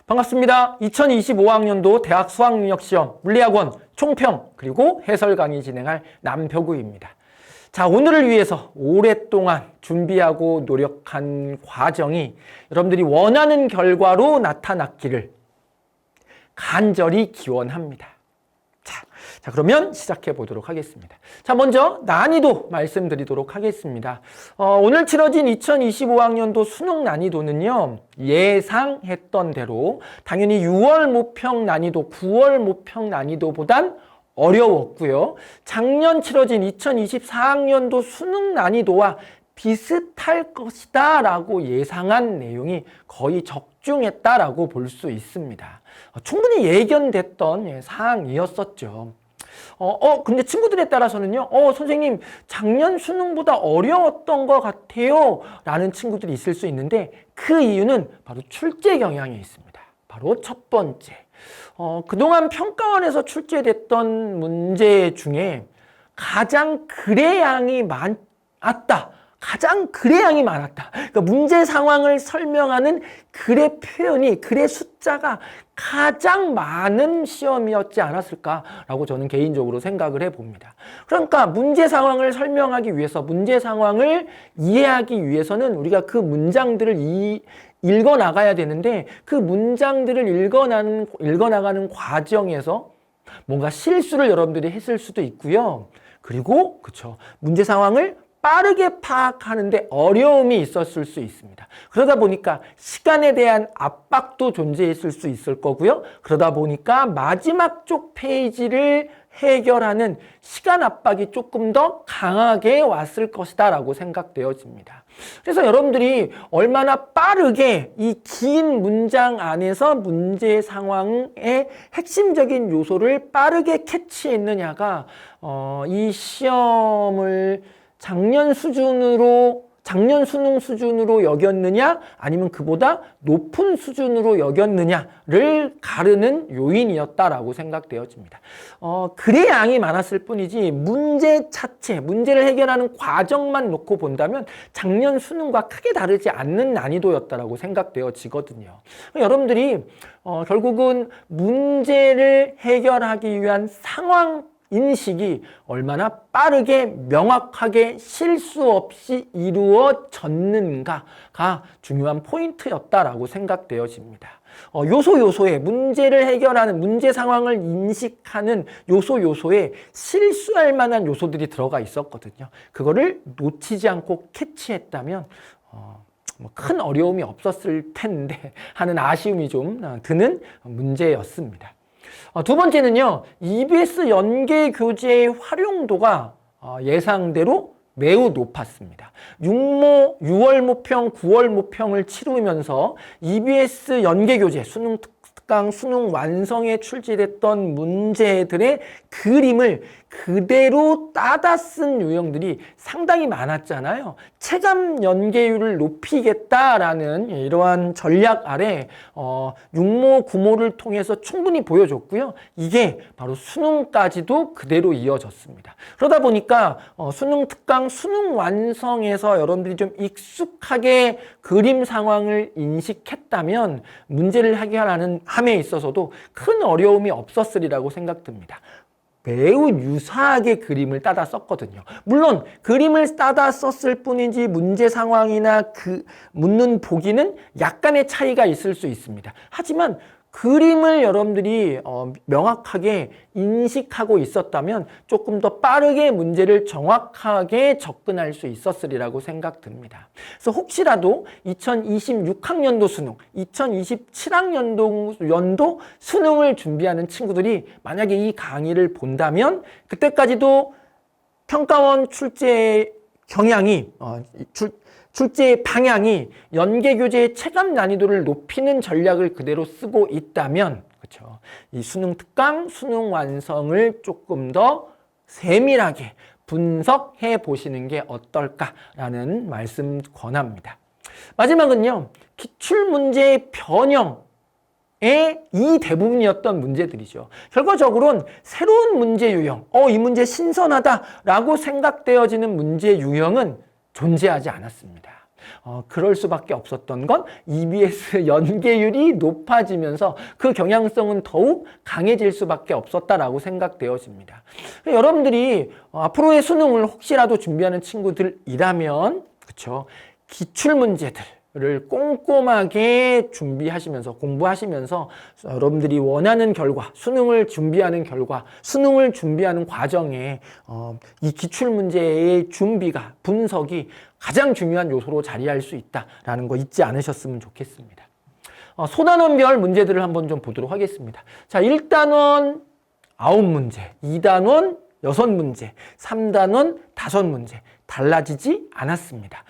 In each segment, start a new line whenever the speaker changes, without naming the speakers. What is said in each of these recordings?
반갑습니다. 2025학년도 대학 수학능력시험 물리학원 총평 그리고 해설 강의 진행할 남표구입니다. 자, 오늘을 위해서 오랫동안 준비하고 노력한 과정이 여러분들이 원하는 결과로 나타났기를 간절히 기원합니다. 자, 그러면 시작해 보도록 하겠습니다. 자, 먼저 난이도 말씀드리도록 하겠습니다. 오늘 치러진 2025학년도 수능 난이도는요, 예상했던 대로 당연히 6월 모평 난이도, 9월 모평 난이도보단 어려웠고요. 작년 치러진 2024학년도 수능 난이도와 비슷할 것이다 라고 예상한 내용이 거의 적중했다라고 볼 수 있습니다. 충분히 예견됐던 사항이었었죠. 근데 친구들에 따라서는요, 선생님, 작년 수능보다 어려웠던 것 같아요 라는 친구들이 있을 수 있는데, 그 이유는 바로 출제 경향이 있습니다. 바로 첫 번째. 그동안 평가원에서 출제됐던 문제 중에 가장 글의 양이 많았다. 가장 글의 양이 많았다. 그러니까 문제 상황을 설명하는 글의 표현이, 글의 숫자가 가장 많은 시험이었지 않았을까라고 저는 개인적으로 생각을 해봅니다. 그러니까 문제 상황을 설명하기 위해서, 문제 상황을 이해하기 위해서는 우리가 그 문장들을 읽어나가야 되는데, 그 문장들을 읽어나가는 과정에서 뭔가 실수를 여러분들이 했을 수도 있고요. 그리고 문제 상황을 빠르게 파악하는데 어려움이 있었을 수 있습니다. 그러다 보니까 시간에 대한 압박도 존재했을 수 있을 거고요. 그러다 보니까 마지막 쪽 페이지를 해결하는 시간 압박이 조금 더 강하게 왔을 것이다 라고 생각되어집니다. 그래서 여러분들이 얼마나 빠르게 이 긴 문장 안에서 문제 상황의 핵심적인 요소를 빠르게 캐치했느냐가 이 시험을 작년 수능 수준으로 여겼느냐 아니면 그보다 높은 수준으로 여겼느냐를 가르는 요인이었다라고 생각되어집니다. 글의 양이 많았을 뿐이지 문제 자체, 문제를 해결하는 과정만 놓고 본다면 작년 수능과 크게 다르지 않는 난이도였다라고 생각되어지거든요. 여러분들이 결국은 문제를 해결하기 위한 상황 인식이 얼마나 빠르게 명확하게 실수 없이 이루어졌는가가 중요한 포인트였다라고 생각되어집니다. 요소에 문제를 해결하는, 문제 상황을 인식하는 요소에 실수할 만한 요소들이 들어가 있었거든요. 그거를 놓치지 않고 캐치했다면 큰 어려움이 없었을 텐데 하는 아쉬움이 좀 드는 문제였습니다. 두 번째는요, EBS 연계 교재의 활용도가 예상대로 매우 높았습니다. 6월 모평, 9월 모평을 치르면서 EBS 연계 교재, 수능 특강, 수능 완성에 출제됐던 문제들의 그림을 그대로 따다 쓴 유형들이 상당히 많았잖아요. 체감 연계율을 높이겠다라는 이러한 전략 아래 6모, 9모를 통해서 충분히 보여줬고요. 이게 바로 수능까지도 그대로 이어졌습니다. 그러다 보니까 수능 특강, 수능 완성에서 여러분들이 좀 익숙하게 그림 상황을 인식했다면 문제를 해결하는 함에 있어서도 큰 어려움이 없었으리라고 생각됩니다. 매우 유사하게 그림을 따다 썼거든요. 물론 그림을 따다 썼을 뿐이지 문제 상황이나 그 묻는 보기는 약간의 차이가 있을 수 있습니다. 하지만 그림을 여러분들이 명확하게 인식하고 있었다면 조금 더 빠르게 문제를 정확하게 접근할 수 있었으리라고 생각됩니다. 그래서 혹시라도 2026학년도 수능, 2027학년도 수능을 준비하는 친구들이 만약에 이 강의를 본다면 그때까지도 평가원 출제 경향이 출제 방향이 연계교재의 체감 난이도를 높이는 전략을 그대로 쓰고 있다면, 이 수능 특강, 수능 완성을 조금 더 세밀하게 분석해 보시는 게 어떨까라는 말씀 권합니다. 마지막은요, 기출문제의 변형의 이 대부분이었던 문제들이죠. 결과적으로는 새로운 문제 유형, 이 문제 신선하다라고 생각되어지는 문제 유형은 존재하지 않았습니다. 그럴 수밖에 없었던 건 EBS 연계율이 높아지면서 그 경향성은 더욱 강해질 수밖에 없었다라고 생각되어집니다. 여러분들이 앞으로의 수능을 혹시라도 준비하는 친구들이라면, 그쵸, 기출 문제들을 꼼꼼하게 준비하시면서 공부하시면서 여러분들이 원하는 결과, 수능을 준비하는 결과, 수능을 준비하는 과정에 이 기출 문제의 준비가, 분석이 가장 중요한 요소로 자리할 수 있다라는 거 잊지 않으셨으면 좋겠습니다. 소단원별 문제들을 한번 좀 보도록 하겠습니다. 자, 1단원 9문제, 2단원 6문제, 3단원 5문제. 달라지지 않았습니다.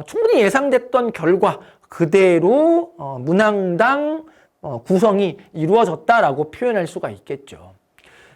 충분히 예상됐던 결과 그대로 문항당 구성이 이루어졌다라고 표현할 수가 있겠죠.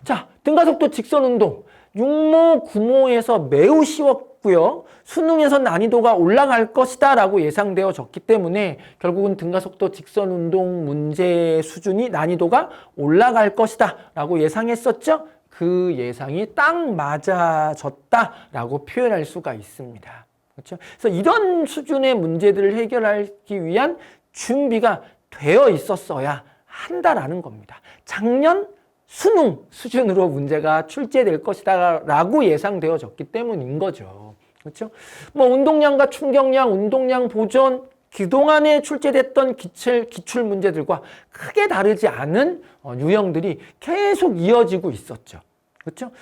자, 등가속도 직선운동 6모, 9모에서 매우 쉬웠고요. 수능에서 난이도가 올라갈 것이다 라고 예상되어졌기 때문에 결국은 등가속도 직선운동 문제 수준이 난이도가 올라갈 것이다 라고 예상했었죠. 그 예상이 딱 맞아졌다라고 표현할 수가 있습니다. 그렇죠? 그래서 이런 수준의 문제들을 해결하기 위한 준비가 되어 있었어야 한다라는 겁니다. 작년 수능 수준으로 문제가 출제될 것이다라고 예상되어졌기 때문인 거죠. 그렇죠? 뭐 운동량과 충격량, 운동량 보존, 그동안에 출제됐던 기출 문제들과 크게 다르지 않은 유형들이 계속 이어지고 있었죠. 그렇죠?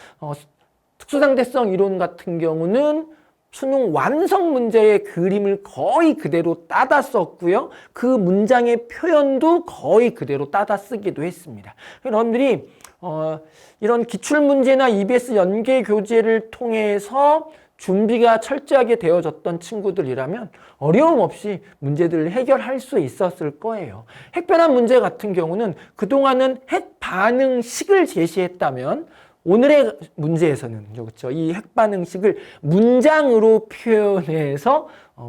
특수상대성 이론 같은 경우는 수능 완성 문제의 그림을 거의 그대로 따다 썼고요. 그 문장의 표현도 거의 그대로 따다 쓰기도 했습니다. 여러분들이 이런 기출문제나 EBS 연계 교재를 통해서 준비가 철저하게 되어졌던 친구들이라면 어려움 없이 문제들을 해결할 수 있었을 거예요. 핵변환 문제 같은 경우는 그동안은 핵 반응식을 제시했다면 오늘의 문제에서는 그렇죠. 이 핵 반응식을 문장으로 표현해서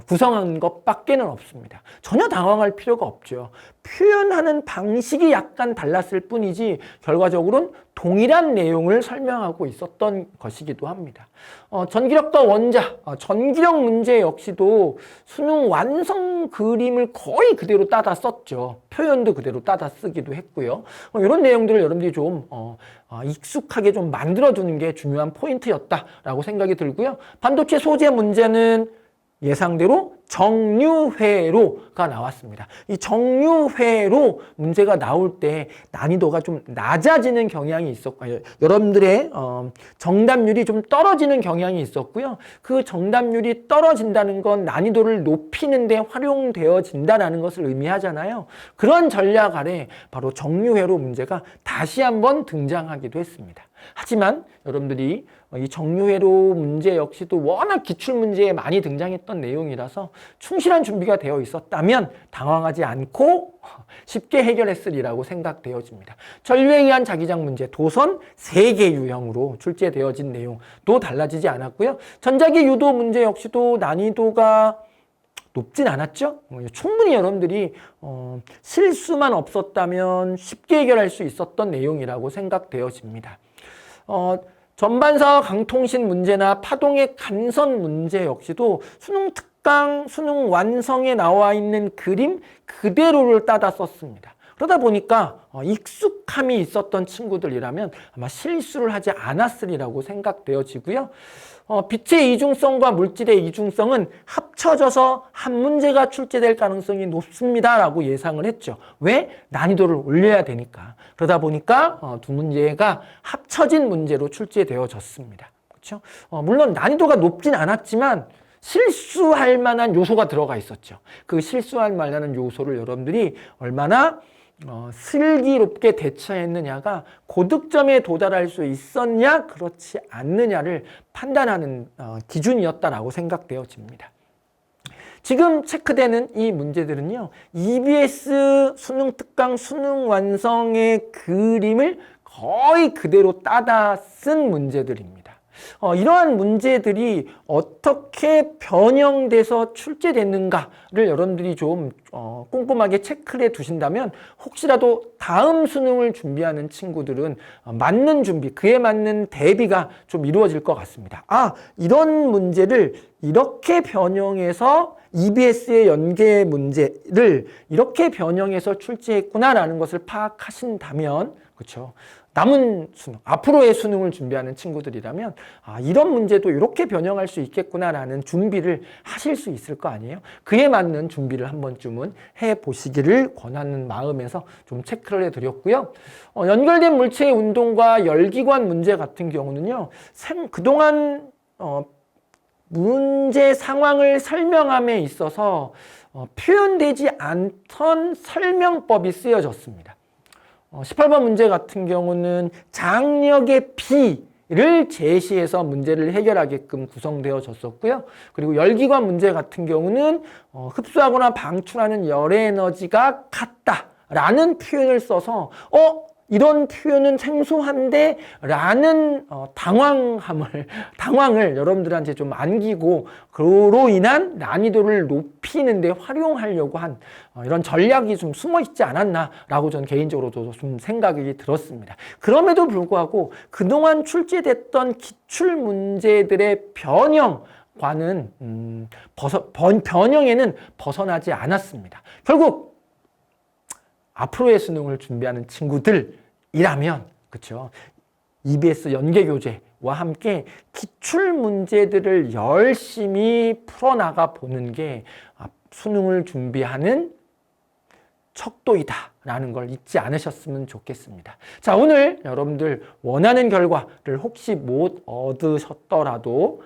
구성한 것밖에는 없습니다. 전혀 당황할 필요가 없죠. 표현하는 방식이 약간 달랐을 뿐이지 결과적으로는 동일한 내용을 설명하고 있었던 것이기도 합니다. 전기력과 원자, 전기력 문제 역시도 수능 완성 그림을 거의 그대로 따다 썼죠. 표현도 그대로 따다 쓰기도 했고요. 이런 내용들을 여러분들이 좀 익숙하게 좀 만들어두는 게 중요한 포인트였다라고 생각이 들고요. 반도체 소재 문제는 예상대로 정류회로가 나왔습니다. 이 정류회로 문제가 나올 때 난이도가 좀 낮아지는 경향이 있었고요. 여러분들의 정답률이 좀 떨어지는 경향이 있었고요. 그 정답률이 떨어진다는 건 난이도를 높이는 데 활용되어진다는 것을 의미하잖아요. 그런 전략 아래 바로 정류회로 문제가 다시 한번 등장하기도 했습니다. 하지만 여러분들이 이 정류회로 문제 역시도 워낙 기출문제에 많이 등장했던 내용이라서 충실한 준비가 되어 있었다면 당황하지 않고 쉽게 해결했으리라고 생각되어집니다. 전류에 의한 자기장 문제, 도선 3개 유형으로 출제되어진 내용도 달라지지 않았고요. 전자기 유도 문제 역시도 난이도가 높진 않았죠. 충분히 여러분들이 실수만 없었다면 쉽게 해결할 수 있었던 내용이라고 생각되어집니다. 전반사 강통신 문제나 파동의 간선 문제 역시도 수능 특강, 수능 완성에 나와 있는 그림 그대로를 따다 썼습니다. 그러다 보니까 익숙함이 있었던 친구들이라면 아마 실수를 하지 않았으리라고 생각되어지고요. 빛의 이중성과 물질의 이중성은 합쳐져서 한 문제가 출제될 가능성이 높습니다라고 예상을 했죠. 왜? 난이도를 올려야 되니까. 그러다 보니까 두 문제가 합쳐진 문제로 출제되어졌습니다. 그렇죠? 물론 난이도가 높진 않았지만 실수할 만한 요소가 들어가 있었죠. 그 실수할 만한 요소를 여러분들이 얼마나 슬기롭게 대처했느냐가 고득점에 도달할 수 있었냐 그렇지 않느냐를 판단하는 기준이었다라고 생각되어집니다. 지금 체크되는 이 문제들은요, EBS 수능 특강 수능 완성의 그림을 거의 그대로 따다 쓴 문제들입니다. 이러한 문제들이 어떻게 변형돼서 출제됐는가를 여러분들이 좀 꼼꼼하게 체크를 해 두신다면 혹시라도 다음 수능을 준비하는 친구들은 맞는 준비, 그에 맞는 대비가 좀 이루어질 것 같습니다. 이런 문제를 이렇게 변형해서 EBS의 연계 문제를 이렇게 변형해서 출제했구나라는 것을 파악하신다면, 그렇죠? 남은 수능, 앞으로의 수능을 준비하는 친구들이라면 이런 문제도 이렇게 변형할 수 있겠구나라는 준비를 하실 수 있을 거 아니에요? 그에 맞는 준비를 한 번쯤은 해보시기를 권하는 마음에서 좀 체크를 해드렸고요. 연결된 물체의 운동과 열기관 문제 같은 경우는요, 그동안 문제 상황을 설명함에 있어서 표현되지 않던 설명법이 쓰여졌습니다. 18번 문제 같은 경우는 장력의 B를 제시해서 문제를 해결하게끔 구성되어졌었고요. 그리고 열기관 문제 같은 경우는 흡수하거나 방출하는 열의 에너지가 같다라는 표현을 써서 이런 표현은 생소한데 라는 당황을 여러분들한테 좀 안기고 그로 인한 난이도를 높이는 데 활용하려고 한 이런 전략이 좀 숨어 있지 않았나라고 저는 개인적으로도 좀 생각이 들었습니다. 그럼에도 불구하고 그동안 출제됐던 기출 문제들의 변형과는 변형에는 벗어나지 않았습니다. 결국 앞으로의 수능을 준비하는 친구들이라면, 그렇죠? EBS 연계교재와 함께 기출 문제들을 열심히 풀어나가 보는 게 수능을 준비하는 척도이다라는 걸 잊지 않으셨으면 좋겠습니다. 자, 오늘 여러분들 원하는 결과를 혹시 못 얻으셨더라도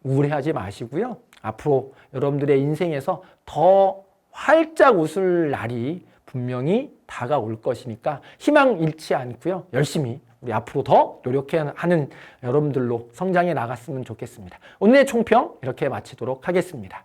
우울해하지 마시고요. 앞으로 여러분들의 인생에서 더 활짝 웃을 날이 분명히 다가올 것이니까 희망 잃지 않고요. 열심히 우리 앞으로 더 노력하는 여러분들로 성장해 나갔으면 좋겠습니다. 오늘의 총평 이렇게 마치도록 하겠습니다.